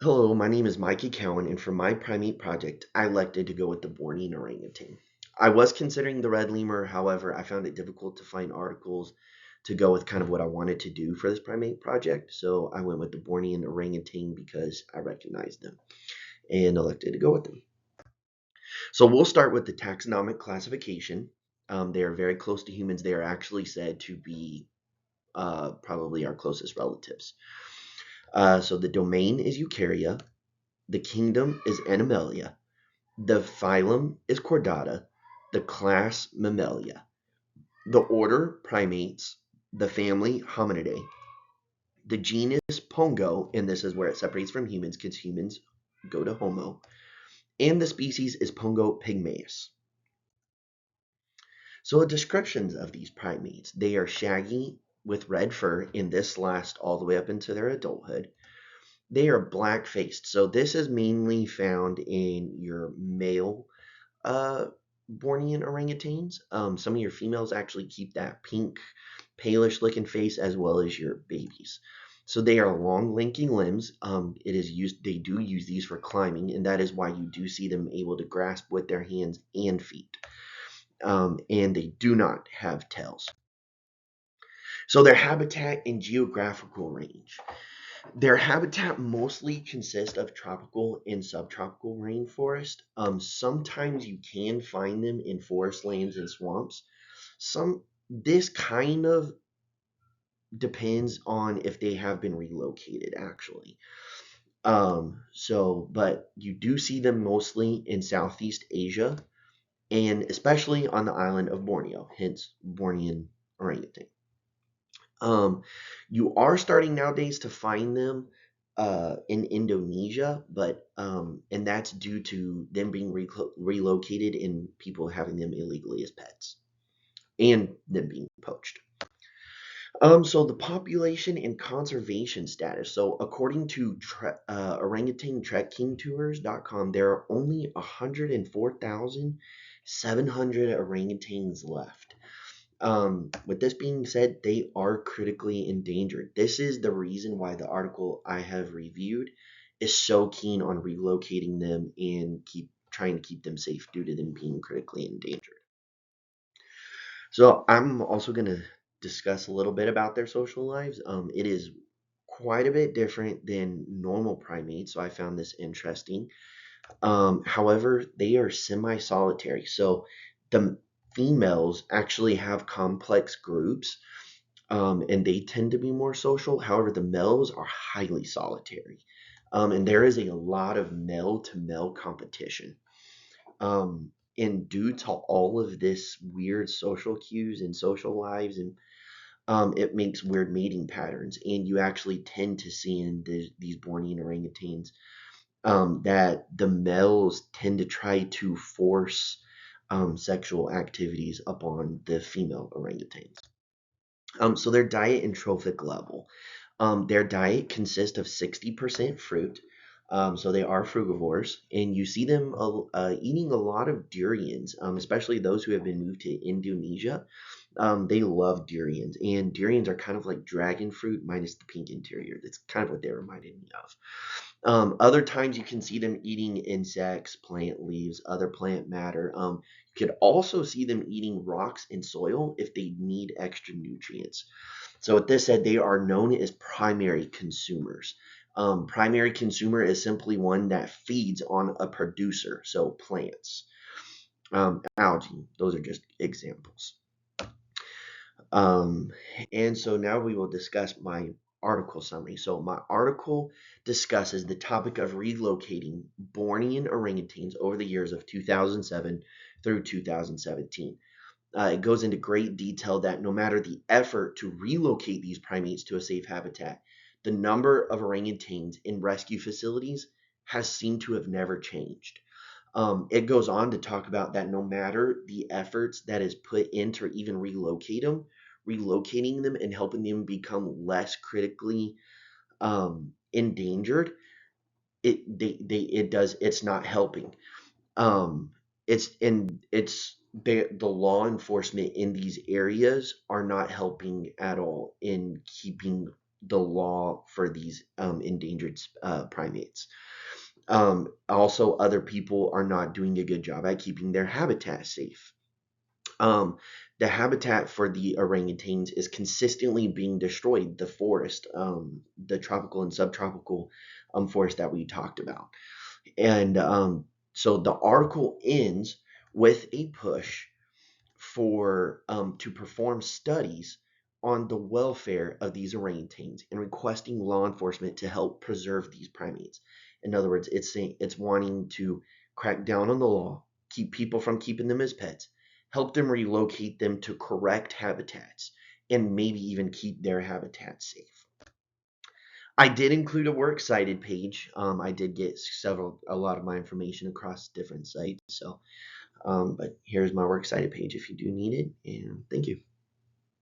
Hello, my name is Micah Cowen, and for my primate project, I elected to go with the Bornean orangutan. I was considering the red lemur, however, I found it difficult to find articles to go with kind of what I wanted to do for this primate project, so I went with the Bornean orangutan because I recognized them and elected to go with them. So we'll start with the taxonomic classification. They are very close to humans. They are actually said to be probably our closest relatives. So the domain is Eukarya. The kingdom is Animalia. The phylum is Chordata. The class Mammalia. The order Primates. The family Hominidae. The genus Pongo, and this is where it separates from humans because humans go to Homo. And the species is Pongo pygmaeus. So the descriptions of these primates, they are shaggy with red fur, and this lasts all the way up into their adulthood. They are black faced. So this is mainly found in your male uh, Bornean orangutans. Some of your females actually keep that pink, palish looking face as well as your babies. So they are long, lanky limbs. It is used. They do use these for climbing, and that is why you do see them able to grasp with their hands and feet. And they do not have tails. So their habitat and geographical range. Their habitat mostly consists of tropical and subtropical rainforest. Sometimes you can find them in forest lands and swamps. This kind of depends on if they have been relocated actually. But you do see them mostly in Southeast Asia and especially on the island of Borneo, hence Bornean orangutan. Um, you are starting nowadays to find them in Indonesia, but and that's due to them being relocated and people having them illegally as pets and them being poached. So the population and conservation status. So according to orangutantrekkingtours.com, there are only 104,700 orangutans left. With this being said, they are critically endangered. This is the reason why the article I have reviewed is so keen on relocating them and keep trying to keep them safe due to them being critically endangered. So I'm also going to discuss a little bit about their social lives. It is quite a bit different than normal primates, so I found this interesting. However, they are semi-solitary. So the females actually have complex groups, and they tend to be more social. However, the males are highly solitary, and there is a lot of male-to-male competition. And due to all of this weird social cues and social lives, and it makes weird mating patterns, and you actually tend to see in these Bornean orangutans that the males tend to try to force sexual activities upon the female orangutans. So their diet and trophic level. Their diet consists of 60% fruit. So they are frugivores, and you see them eating a lot of durians, especially those who have been moved to Indonesia. They love durians, and durians are kind of like dragon fruit minus the pink interior. That's kind of what they reminded me of. Other times you can see them eating insects, plant leaves, other plant matter. You could also see them eating rocks and soil if they need extra nutrients. So with this said, they are known as primary consumers. Primary consumer is simply one that feeds on a producer, so plants, algae. Those are just examples. Um, and so now we will discuss my article summary. So my article discusses the topic of relocating Bornean orangutans over the years of 2007 through 2017. It goes into great detail that no matter the effort to relocate these primates to a safe habitat, the number of orangutans in rescue facilities has seemed to have never changed. It goes on to talk about that no matter the efforts that is put into even relocating them and helping them become less critically endangered, it's not helping. Um, the law enforcement in these areas are not helping at all in keeping the law for these endangered primates. Also, other people are not doing a good job at keeping their habitat safe. Um, the habitat for the orangutans is consistently being destroyed. The forest, the tropical and subtropical forest that we talked about. And so the article ends with a push for to perform studies on the welfare of these orangutans and requesting law enforcement to help preserve these primates. In other words, it's saying it's wanting to crack down on the law, keep people from keeping them as pets, help them relocate them to correct habitats, and maybe even keep their habitats safe. I did include a works cited page. I did get a lot of my information across different sites. So, but here's my works cited page if you do need it. And thank you.